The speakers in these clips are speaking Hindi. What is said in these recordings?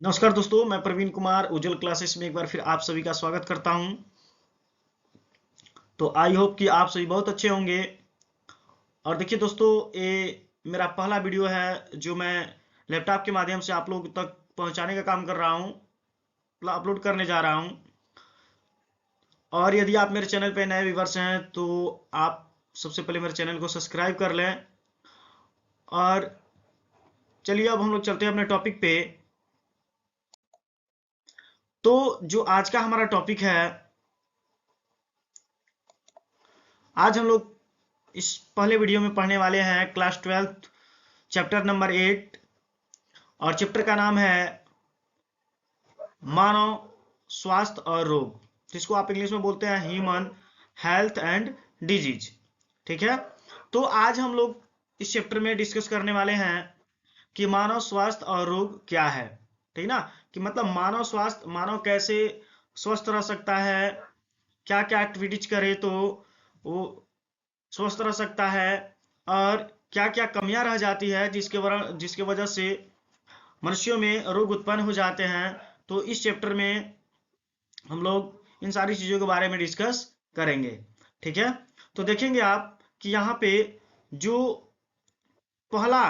नमस्कार दोस्तों, मैं प्रवीण कुमार उज्जवल क्लासेस में एक बार फिर आप सभी का स्वागत करता हूं। तो आई होप कि आप सभी बहुत अच्छे होंगे। और देखिए दोस्तों, ये मेरा पहला वीडियो है जो मैं लैपटॉप के माध्यम से आप लोग तक पहुंचाने का काम कर रहा हूं, अपलोड करने जा रहा हूं। और यदि आप मेरे चैनल पे नए व्यूवर्स हैं तो आप सबसे पहले मेरे चैनल को सब्सक्राइब कर लें। और चलिए अब हम लोग चलते हैं अपने टॉपिक पे। तो जो आज का हमारा टॉपिक है, आज हम लोग इस पहले वीडियो में पढ़ने वाले हैं क्लास 12 चैप्टर नंबर 8। और चैप्टर का नाम है मानव स्वास्थ्य और रोग, जिसको आप इंग्लिश में बोलते हैं ह्यूमन हेल्थ एंड डिजीज। ठीक है। तो आज हम लोग इस चैप्टर में डिस्कस करने वाले हैं कि मानव स्वास्थ्य और रोग क्या है। ठीक ना, कि मतलब मानव स्वास्थ्य, मानव कैसे स्वस्थ रह सकता है, क्या क्या एक्टिविटीज करे तो वो स्वस्थ रह सकता है, और क्या क्या कमियां रह जाती है जिसके वजह से मनुष्यों में रोग उत्पन्न हो जाते हैं। तो इस चैप्टर में हम लोग इन सारी चीजों के बारे में डिस्कस करेंगे। ठीक है। तो देखेंगे आप कि यहाँ पे जो पहला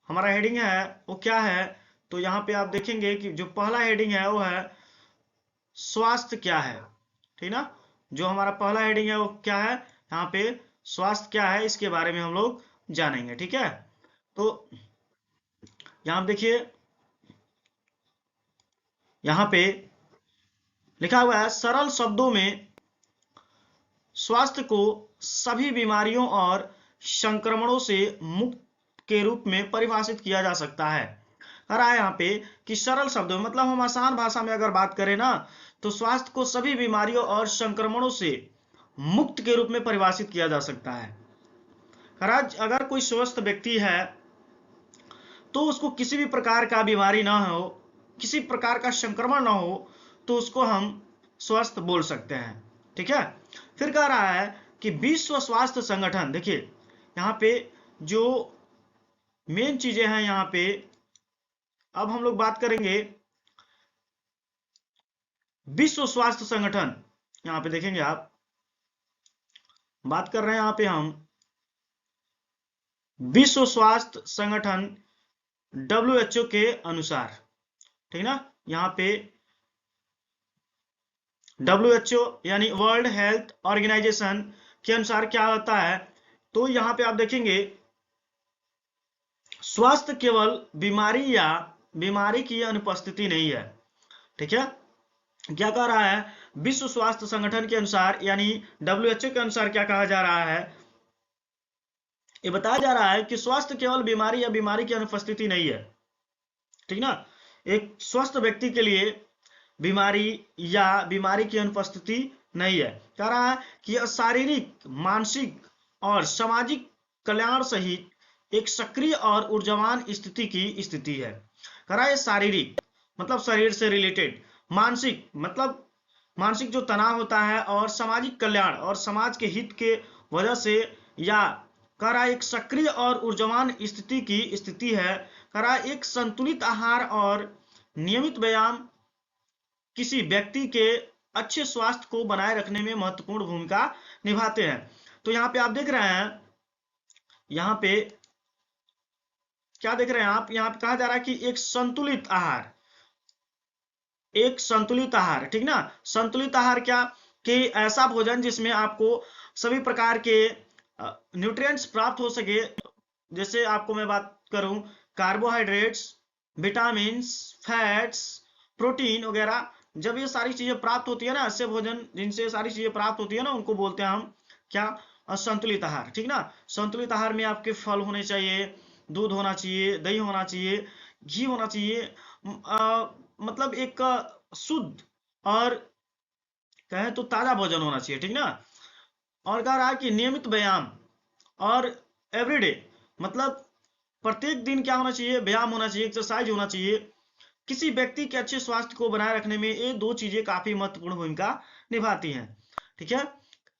हमारा हेडिंग है वो क्या है। तो यहाँ पे आप देखेंगे कि जो पहला हेडिंग है वो है स्वास्थ्य क्या है। ठीक ना, जो हमारा पहला हेडिंग है वो क्या है, यहाँ पे स्वास्थ्य क्या है, इसके बारे में हम लोग जानेंगे। ठीक है। तो यहाँ देखिए, यहाँ पे लिखा हुआ है सरल शब्दों में स्वास्थ्य को सभी बीमारियों और संक्रमणों से मुक्त के रूप में परिभाषित किया जा सकता है। कह रहा है यहाँ पे कि सरल शब्दों में, मतलब हम आसान भाषा में अगर बात करें ना, तो स्वास्थ्य को सभी बीमारियों और संक्रमणों से मुक्त के रूप में परिभाषित किया जा सकता है। कह रहा है अगर कोई स्वस्थ व्यक्ति है तो उसको किसी भी प्रकार का बीमारी ना हो, किसी प्रकार का संक्रमण ना हो, तो उसको हम स्वस्थ बोल सकते हैं। ठीक है। फिर कह रहा है कि विश्व स्वास्थ्य संगठन, देखिए यहाँ पे जो मेन चीजें हैं, यहाँ पे अब हम लोग बात करेंगे विश्व स्वास्थ्य संगठन। यहाँ पे देखेंगे आप, बात कर रहे हैं यहाँ पे हम विश्व स्वास्थ्य संगठन WHO के अनुसार। ठीक ना, यहाँ पे WHO यानी वर्ल्ड हेल्थ ऑर्गेनाइजेशन के अनुसार क्या होता है, तो यहाँ पे आप देखेंगे स्वास्थ्य केवल बीमारी या बीमारी की अनुपस्थिति नहीं है। ठीक है। क्या कह रहा है, विश्व स्वास्थ्य संगठन के अनुसार यानी WHO के अनुसार क्या कहा जा रहा है, ये बताया जा रहा है कि स्वास्थ्य केवल बीमारी या बीमारी की अनुपस्थिति नहीं है। ठीक ना, एक स्वस्थ व्यक्ति के लिए बीमारी या बीमारी की अनुपस्थिति नहीं है। कह रहा है कि यह शारीरिक, मानसिक और सामाजिक कल्याण सहित एक सक्रिय और ऊर्जावान स्थिति की स्थिति है। कह रहा है शारीरिक मतलब शरीर से रिलेटेड, मानसिक मतलब मानसिक जो तनाव होता है, और सामाजिक कल्याण और समाज के हित के वजह से, या कह रहा है एक सक्रिय और ऊर्जावान स्थिति की स्थिति है। कह रहा है एक संतुलित आहार और नियमित व्यायाम किसी व्यक्ति के अच्छे स्वास्थ्य को बनाए रखने में महत्वपूर्ण भूमिका निभाते हैं। तो यहाँ पे आप देख रहे हैं, यहाँ पे क्या देख रहे हैं आप, यहाँ पे कहा जा रहा है कि एक संतुलित आहार, एक संतुलित आहार। ठीक ना, संतुलित आहार क्या, कि ऐसा भोजन जिसमें आपको सभी प्रकार के न्यूट्रिएंट्स प्राप्त हो सके। जैसे आपको मैं बात करूं, कार्बोहाइड्रेट्स, विटामिन्स, फैट्स, प्रोटीन वगैरह, जब ये सारी चीजें प्राप्त होती है ना, ऐसे भोजन जिनसे सारी चीजें प्राप्त होती है ना, उनको बोलते हैं हम क्या, संतुलित आहार। ठीक ना, संतुलित आहार में आपके फल होने चाहिए, दूध होना चाहिए, दही होना चाहिए, घी होना चाहिए, मतलब एक शुद्ध और कहें तो ताजा भोजन होना चाहिए। ठीक ना, और कह रहा है कि नियमित व्यायाम और एवरीडे मतलब प्रत्येक दिन क्या होना चाहिए, व्यायाम होना चाहिए, एक्सरसाइज होना चाहिए। किसी व्यक्ति के अच्छे स्वास्थ्य को बनाए रखने में ये दो चीजें काफी महत्वपूर्ण भूमिका निभाती हैं। ठीक है।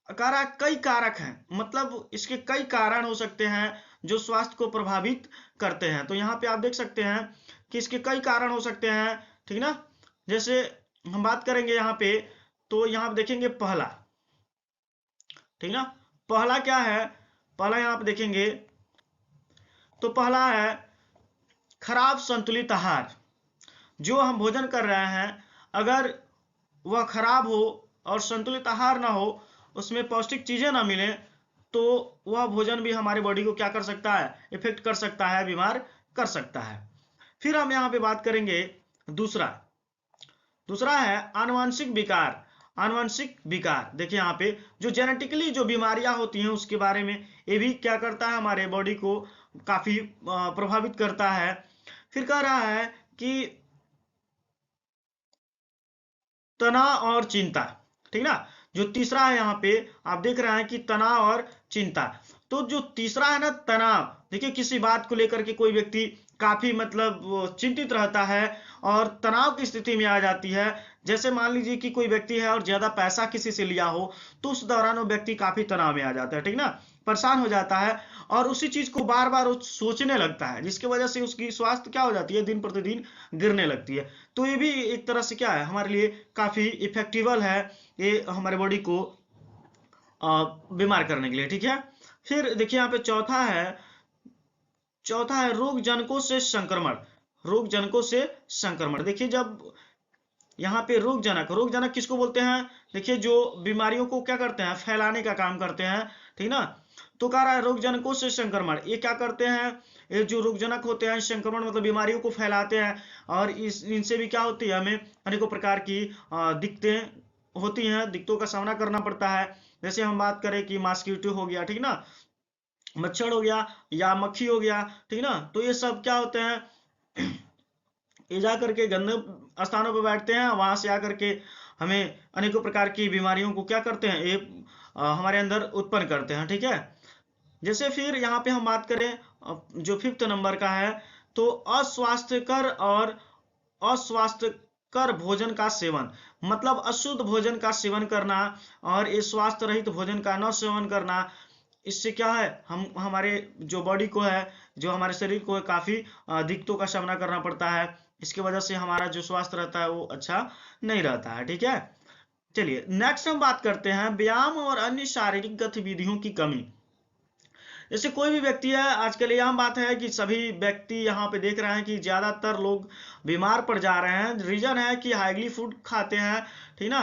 कह रहा है कई कारक हैं, मतलब इसके कई कारण हो सकते हैं जो स्वास्थ्य को प्रभावित करते हैं। तो यहाँ पे आप देख सकते हैं कि इसके कई कारण हो सकते हैं, ठीक ना। जैसे हम बात करेंगे यहाँ पे, तो यहाँ पे देखेंगे पहला, ठीक ना, पहला क्या है, पहला यहाँ पे देखेंगे तो पहला है खराब संतुलित आहार। जो हम भोजन कर रहे हैं अगर वह खराब हो और संतुलित आहार ना हो, उसमें पौष्टिक चीजें ना मिले, तो वह भोजन भी हमारे बॉडी को क्या कर सकता है, इफेक्ट कर सकता है, बीमार कर सकता है। फिर हम यहाँ पे बात करेंगे दूसरा, दूसरा है आनुवंशिक विकार। आनुवंशिक विकार देखिए यहाँ पे जो जेनेटिकली जो बीमारियां होती हैं उसके बारे में, ये भी क्या करता है, हमारे बॉडी को काफी प्रभावित करता है। फिर कह रहा है कि तनाव और चिंता, ठीक ना। जो तीसरा है यहाँ पे आप देख रहे हैं कि तनाव और चिंता। तो जो तीसरा है ना तनाव, देखिए किसी बात को लेकर के कोई व्यक्ति काफी मतलब चिंतित रहता है और तनाव की स्थिति में आ जाती है। जैसे मान लीजिए कि कोई व्यक्ति है और ज्यादा पैसा किसी से लिया हो, तो उस दौरान वो व्यक्ति काफी तनाव में आ जाता है, ठीक ना, परेशान हो जाता है और उसी चीज को बार बार सोचने लगता है, जिसकी वजह से उसकी स्वास्थ्य क्या हो जाती है, दिन प्रतिदिन गिरने लगती है। तो ये भी एक तरह से क्या है, हमारे लिए काफी इफेक्टिवल है, ये हमारे बॉडी को बीमार करने के लिए, ठीक है। फिर देखिए यहाँ पे चौथा है रोग जनकों से संक्रमण। रोग जनकों से संक्रमण, देखिए जब यहाँ पे रोग जनक किसको बोलते हैं, देखिए जो बीमारियों को क्या करते हैं, फैलाने का काम करते हैं, ठीक ना। तो कह रहा है रोग जनकों से संक्रमण, ये क्या करते हैं, ये जो रोग जनक होते हैं, संक्रमण मतलब बीमारियों को फैलाते हैं और इनसे भी क्या होती है, हमें अनेकों प्रकार की दिक्कतें होती हैं, दिक्कतों का सामना करना पड़ता है। जैसे हम बात करें कि मॉस्किटो हो गया, ठीक ना, मच्छर हो गया या मक्खी हो गया, ठीक ना। तो ये सब क्या होते हैं, ये जा करके गंदे स्थानों पर बैठते हैं, वहां से आकर के हमें अनेकों प्रकार की बीमारियों को क्या करते हैं, ये हमारे अंदर उत्पन्न करते हैं, ठीक है। जैसे फिर यहाँ पे हम बात करें जो 5th नंबर का है, तो अस्वास्थ्यकर भोजन का सेवन, मतलब अशुद्ध भोजन का सेवन करना और ये स्वास्थ्य रहित भोजन का न सेवन करना। इससे क्या है, हम हमारे जो बॉडी को है, जो हमारे शरीर को है, काफी दिक्कतों का सामना करना पड़ता है। इसकी वजह से हमारा जो स्वास्थ्य रहता है वो अच्छा नहीं रहता है, ठीक है। चलिए नेक्स्ट हम बात करते हैं व्यायाम और अन्य शारीरिक गतिविधियों की कमी। जैसे कोई भी व्यक्ति है, आजकल यह बात है कि सभी व्यक्ति यहाँ पे देख रहे हैं कि ज्यादातर लोग बीमार पड़ जा रहे हैं। रीजन है कि हाईली फूड खाते हैं, ठीक ना,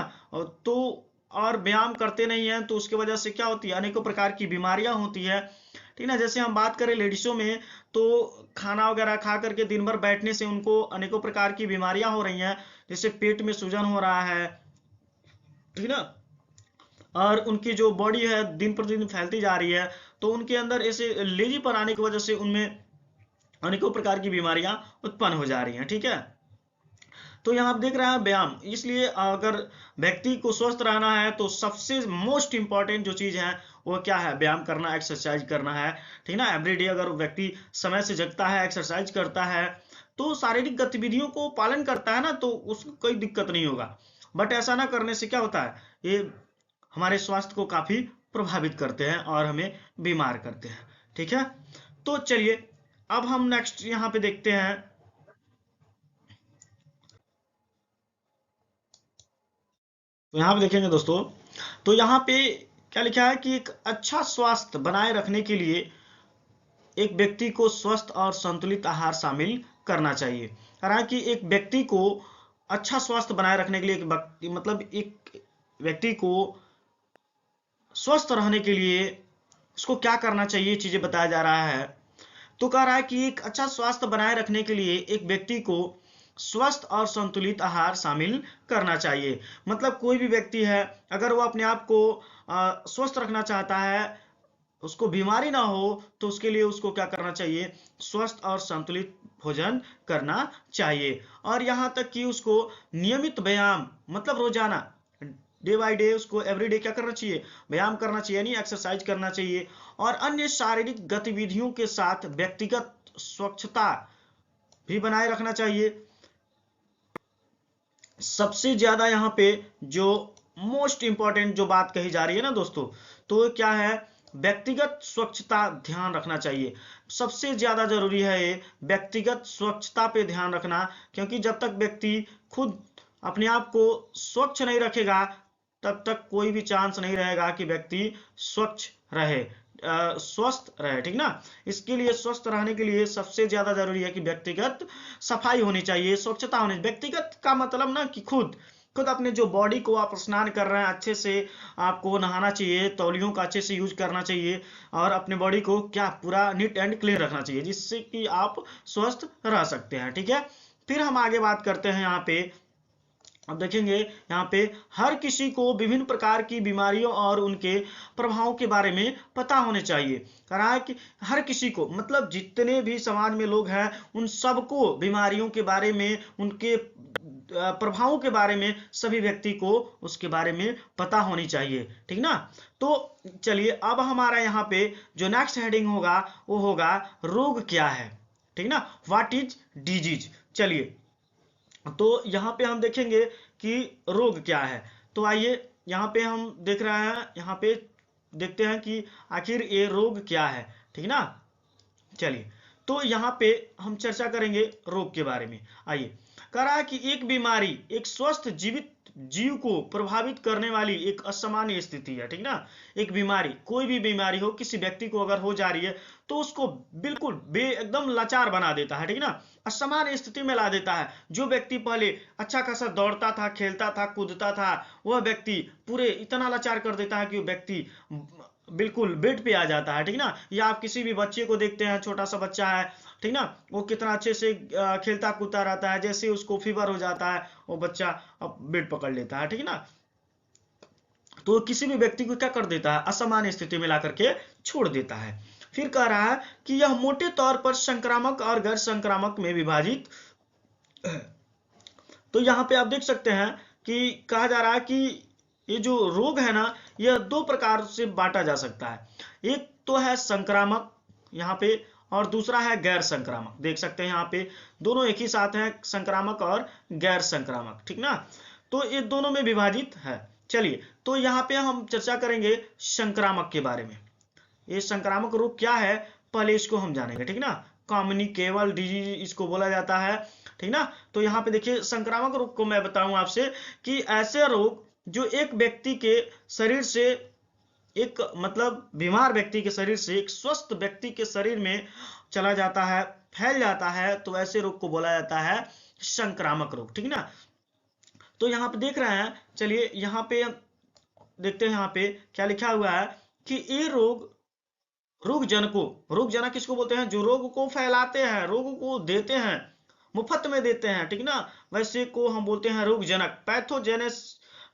और व्यायाम करते नहीं हैं, तो उसकी वजह से क्या होती है, अनेकों प्रकार की बीमारियां होती है, ठीक ना। जैसे हम बात करें लेडीजों में, तो खाना वगैरह खा करके दिन भर बैठने से उनको अनेकों प्रकार की बीमारियां हो रही हैं, जैसे पेट में सूजन हो रहा है, ठीक ना, और उनकी जो बॉडी है दिन प्रतिदिन फैलती जा रही है, तो उनके अंदर ऐसे लेजीपन आने की वजह से उनमें अनेकों प्रकार की बीमारियां उत्पन्न हो जा रही हैं, ठीक है। तो यहाँ आप देख रहे हैं व्यायाम, इसलिए अगर व्यक्ति को स्वस्थ रहना है तो सबसे मोस्ट इंपॉर्टेंट जो चीज है वो क्या है, व्यायाम करना, एक्सरसाइज करना है, ठीक ना। एवरीडे अगर व्यक्ति समय से जगता है, एक्सरसाइज करता है, तो शारीरिक गतिविधियों को पालन करता है ना, तो उसको कोई दिक्कत नहीं होगा। बट ऐसा ना करने से क्या होता है, ये हमारे स्वास्थ्य को काफी प्रभावित करते हैं और हमें बीमार करते हैं, ठीक है। तो चलिए अब हम नेक्स्ट यहाँ पे देखते हैं, तो यहाँ पे देखेंगे दोस्तों, तो यहाँ पे क्या लिखा है कि एक अच्छा स्वास्थ्य बनाए रखने के लिए एक व्यक्ति को स्वस्थ और संतुलित आहार शामिल करना चाहिए। हालांकि एक व्यक्ति को अच्छा स्वास्थ्य बनाए रखने के लिए एक व्यक्ति को स्वस्थ रहने के लिए उसको क्या करना चाहिए, चीजें बताया जा रहा है। तो कह रहा है कि एक अच्छा स्वास्थ्य बनाए रखने के लिए एक व्यक्ति को स्वस्थ और संतुलित आहार शामिल करना चाहिए। मतलब कोई भी व्यक्ति है, अगर वो अपने आप को स्वस्थ रखना चाहता है, उसको बीमारी ना हो, तो उसके लिए उसको क्या करना चाहिए, स्वस्थ और संतुलित भोजन करना चाहिए। और यहाँ तक कि उसको नियमित व्यायाम, मतलब रोजाना डे बाय डे उसको एवरीडे क्या करना चाहिए, व्यायाम करना चाहिए, यानी एक्सरसाइज करना चाहिए। और अन्य शारीरिक गतिविधियों के साथ व्यक्तिगत स्वच्छता भी बनाए रखना चाहिए। सबसे ज्यादा यहाँ पे जो मोस्ट इंपॉर्टेंट जो बात कही जा रही है ना दोस्तों, तो क्या है व्यक्तिगत स्वच्छता ध्यान रखना चाहिए। सबसे ज्यादा जरूरी है ये व्यक्तिगत स्वच्छता पे ध्यान रखना, क्योंकि जब तक व्यक्ति खुद अपने आप को स्वच्छ नहीं रखेगा तब तक कोई भी चांस नहीं रहेगा कि व्यक्ति स्वच्छ रहे, स्वस्थ रहे, ठीक ना। इसके लिए स्वस्थ रहने के लिए सबसे ज्यादा जरूरी है कि व्यक्तिगत सफाई होनी चाहिए, स्वच्छता होनी। व्यक्तिगत का मतलब ना कि खुद खुद अपने जो बॉडी को आप स्नान कर रहे हैं अच्छे से आपको नहाना चाहिए, तौलियों का अच्छे से यूज करना चाहिए और अपने बॉडी को क्या पूरा नीट एंड क्लीन रखना चाहिए, जिससे कि आप स्वस्थ रह सकते हैं, ठीक है। फिर हम आगे बात करते हैं यहाँ पे। अब देखेंगे यहाँ पे हर किसी को विभिन्न प्रकार की बीमारियों और उनके प्रभावों के बारे में पता होने चाहिए। कह रहा है कि हर किसी को, मतलब जितने भी समाज में लोग हैं उन सबको बीमारियों के बारे में, उनके प्रभावों के बारे में सभी व्यक्ति को उसके बारे में पता होनी चाहिए, ठीक ना। तो चलिए अब हमारा यहाँ पे जो नेक्स्ट हेडिंग होगा वो होगा रोग क्या है, ठीक ना, व्हाट इज डिजीज। चलिए तो यहाँ पे हम देखेंगे कि रोग क्या है। तो आइए यहाँ पे हम देख रहे हैं, यहाँ पे देखते हैं कि आखिर ये रोग क्या है, ठीक ना। चलिए तो यहाँ पे हम चर्चा करेंगे रोग के बारे में। आइए, कह रहा है कि एक बीमारी एक स्वस्थ जीवित जीव को प्रभावित करने वाली एक असामान्य स्थिति है, ठीक ना। एक बीमारी, कोई भी बीमारी हो, किसी व्यक्ति को अगर हो जा रही है तो उसको बिल्कुल एकदम लाचार बना देता है, ठीक ना, असामान्य स्थिति में ला देता है। जो व्यक्ति पहले अच्छा खासा दौड़ता था, खेलता था, कूदता था, वह व्यक्ति पूरे इतना लाचार कर देता है कि वो व्यक्ति बिल्कुल बेड पे आ जाता है, ठीक ना। या आप किसी भी बच्चे को देखते हैं, छोटा सा बच्चा है, ठीक ना, वो कितना अच्छे से खेलता कूदता रहता है, जैसे उसको फीवर हो जाता है वो बच्चा अब बेड पकड़ लेता है, ठीक ना। तो किसी भी व्यक्ति को क्या कर देता है, असामान्य स्थिति में ला करके छोड़ देता है। फिर कह रहा है कि यह मोटे तौर पर संक्रामक और गैर संक्रामक में विभाजित है। तो यहाँ पे आप देख सकते हैं कि कहा जा रहा है कि ये जो रोग है ना, यह दो प्रकार से बांटा जा सकता है। एक तो है संक्रामक यहाँ पे, और दूसरा है गैर संक्रामक। देख सकते हैं यहाँ पे दोनों एक ही साथ हैं, संक्रामक और गैर संक्रामक, ठीक ना। तो ये दोनों में विभाजित है। चलिए तो यहाँ पे हम चर्चा करेंगे संक्रामक के बारे में। ये संक्रामक रोग क्या है पहले इसको हम जानेंगे, ठीक ना। कम्युनिकेबल डिजीज इसको बोला जाता है, ठीक ना। तो यहाँ पे देखिए संक्रामक रोग को मैं बताऊं आपसे कि ऐसे रोग जो एक व्यक्ति के शरीर से, एक मतलब बीमार व्यक्ति के शरीर से एक स्वस्थ व्यक्ति के शरीर में चला जाता है, फैल जाता है, तो ऐसे रोग को बोला जाता है संक्रामक रोग, ठीक ना। तो यहाँ पे देख रहे हैं, चलिए यहाँ पे देखते हैं, यहाँ पे क्या लिखा हुआ है कि ये रोग जनक किसको बोलते हैं, जो रोग को फैलाते हैं, रोग को देते हैं, मुफ्त में देते हैं, ठीक ना, वैसे को हम बोलते हैं रोग जनक,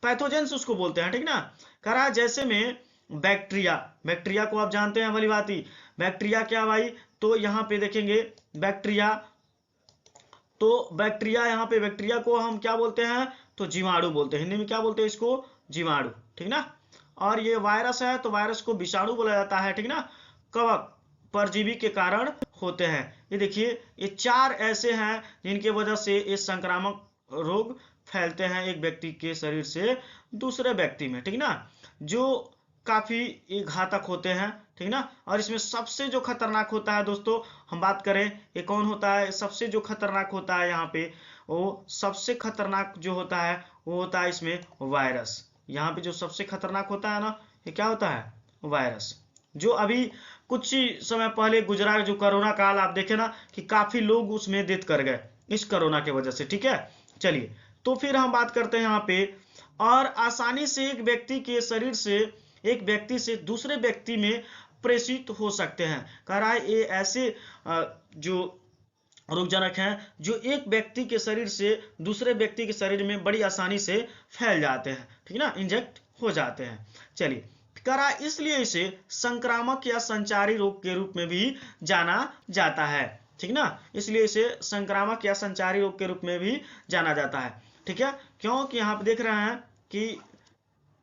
पैथोजेंस उसको बोलते हैं, ठीक ना। करा जैसे में बैक्टीरिया को आप जानते हैं भली भांति, बैक्टीरिया क्या भाई, तो यहाँ पे देखेंगे बैक्टीरिया, तो बैक्टीरिया, यहाँ पे बैक्टीरिया को हम क्या बोलते हैं, तो जीवाणु बोलते हैं, हिंदी में क्या बोलते हैं इसको, जीवाणु, ठीक ना। और ये वायरस है तो वायरस को विषाणु बोला जाता है, ठीक ना। कवक परजीवी के कारण होते हैं। ये देखिए ये चार ऐसे हैं जिनके वजह से ये संक्रामक रोग फैलते हैं एक व्यक्ति के शरीर से दूसरे व्यक्ति में, ठीक ना, जो काफी घातक होते हैं, ठीक ना। और इसमें सबसे जो खतरनाक होता है दोस्तों, हम बात करें ये कौन होता है, सबसे जो खतरनाक होता है यहाँ पे, वो सबसे खतरनाक जो होता है वो होता है इसमें वायरस। यहाँ पे जो सबसे खतरनाक होता है ना, ये क्या होता है, वायरस, जो अभी कुछ ही समय पहले गुजरा, जो कोरोना काल, आप देखे ना कि काफी लोग उसमें डेथ कर गए इस कोरोना के वजह से, ठीक है। चलिए तो फिर हम बात करते हैं यहाँ पे, और आसानी से एक व्यक्ति के शरीर से एक व्यक्ति से दूसरे व्यक्ति में प्रेषित हो सकते हैं। कह रहा है ये ऐसे जो रोगजनक हैं जो एक व्यक्ति के शरीर से दूसरे व्यक्ति के शरीर में बड़ी आसानी से फैल जाते हैं, ठीक ना, इंजेक्ट हो जाते हैं। चलिए करा इसलिए इसे संक्रामक या संचारी रोग के रूप में भी जाना जाता है, ठीक ना, इसलिए इसे संक्रामक या संचारी रोग के रूप में भी जाना जाता है, ठीक है। क्योंकि यहाँ पे देख रहे हैं कि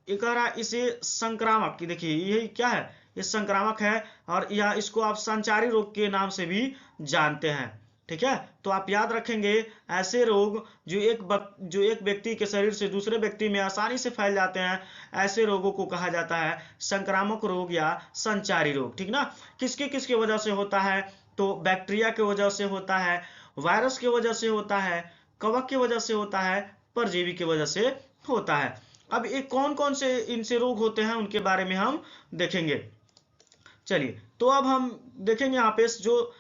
ये कह रहा है इसे संक्रामक की, देखिए ये क्या है, ये संक्रामक है, और या इसको आप संचारी रोग के नाम से भी जानते हैं, ठीक है, तो आप याद रखेंगे ऐसे रोग जो एक व्यक्ति के शरीर से दूसरे व्यक्ति में आसानी से फैल जाते हैं, ऐसे रोगों को कहा जाता है संक्रामक रोग या संचारी रोग। ठीक ना, किसके किसके वजह से होता है? तो बैक्टीरिया के वजह से होता है, वायरस की वजह से होता है, कवक की वजह से होता है, परजीवी की वजह से होता है। अब ये कौन कौन से इनसे रोग होते हैं उनके बारे में हम देखेंगे। चलिए, तो अब हम देखेंगे यहाँ पे जो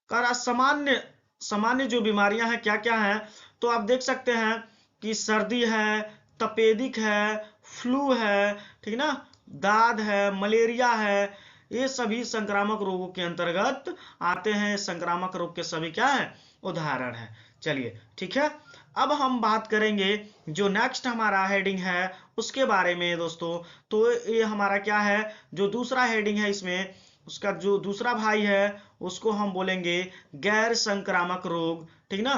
सामान्य सामान्य जो बीमारियां हैं क्या क्या हैं। तो आप देख सकते हैं कि सर्दी है, तपेदिक है, फ्लू है, ठीक ना, दाद है, मलेरिया है, ये सभी संक्रामक रोगों के अंतर्गत आते हैं। संक्रामक रोग के सभी क्या है? उदाहरण है। चलिए ठीक है, अब हम बात करेंगे जो नेक्स्ट हमारा हेडिंग है उसके बारे में दोस्तों। तो ये हमारा क्या है, जो दूसरा हेडिंग है इसमें, उसका जो दूसरा भाई है उसको हम बोलेंगे गैर संक्रामक रोग। ठीक ना,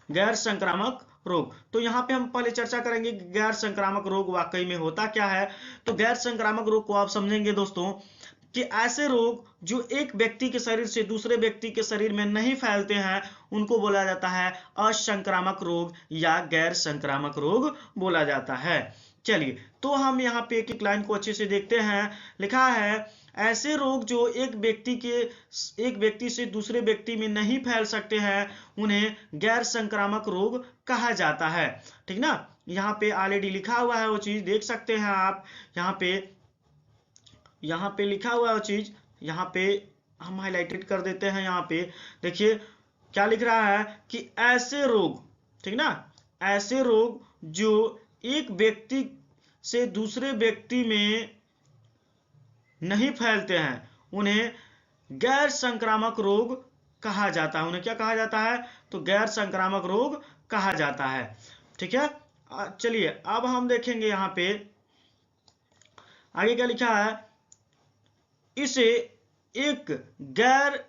गैर संक्रामक रोग। तो यहाँ पे हम पहले चर्चा करेंगे कि गैर संक्रामक रोग वाकई में होता क्या है। तो गैर संक्रामक रोग को आप समझेंगे दोस्तों कि ऐसे रोग जो एक व्यक्ति के शरीर से दूसरे व्यक्ति के शरीर में नहीं फैलते हैं उनको बोला जाता है असंक्रामक रोग या गैर संक्रामक रोग बोला जाता है। चलिए, तो हम यहाँ पे एक एक लाइन को अच्छे से देखते हैं। लिखा है ऐसे रोग जो एक व्यक्ति से दूसरे व्यक्ति में नहीं फैल सकते हैं उन्हें गैर संक्रामक रोग कहा जाता है। ठीक ना, यहाँ पे ऑलरेडी लिखा हुआ है वो चीज देख सकते हैं आप। यहाँ पे लिखा हुआ है वो चीज, यहाँ पे हम हाईलाइटेड कर देते हैं। यहाँ पे देखिए क्या लिख रहा है कि ऐसे रोग, ठीक ना, ऐसे रोग जो एक व्यक्ति से दूसरे व्यक्ति में नहीं फैलते हैं उन्हें गैर संक्रामक रोग कहा जाता है। उन्हें क्या कहा जाता है? तो गैर संक्रामक रोग कहा जाता है। ठीक है, चलिए अब हम देखेंगे यहाँ पे आगे क्या लिखा है। इसे एक गैर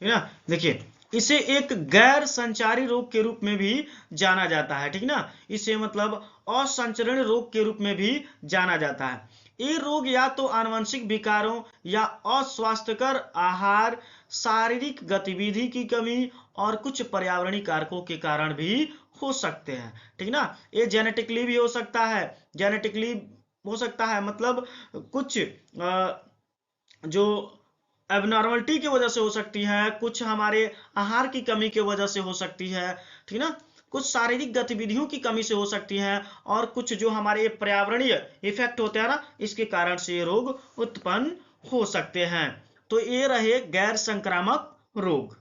ठीक ना, देखिए इसे एक गैर संचारी रोग के रूप में भी जाना जाता है। ठीक ना, इसे मतलब असंचरण रोग के रूप में भी जाना जाता है। ये रोग या तो आनुवंशिक विकारों या अस्वास्थ्यकर आहार, शारीरिक गतिविधि की कमी और कुछ पर्यावरणीय कारकों के कारण भी हो सकते हैं। ठीक ना, ये जेनेटिकली भी हो सकता है, जेनेटिकली हो सकता है मतलब कुछ जो एबनॉर्मलिटी की वजह से हो सकती है, कुछ हमारे आहार की कमी की वजह से हो सकती है। ठीक ना, कुछ शारीरिक गतिविधियों की कमी से हो सकती है और कुछ जो हमारे पर्यावरणीय इफेक्ट होते हैं ना, इसके कारण से ये रोग उत्पन्न हो सकते हैं। तो ये रहे गैर संक्रामक रोग।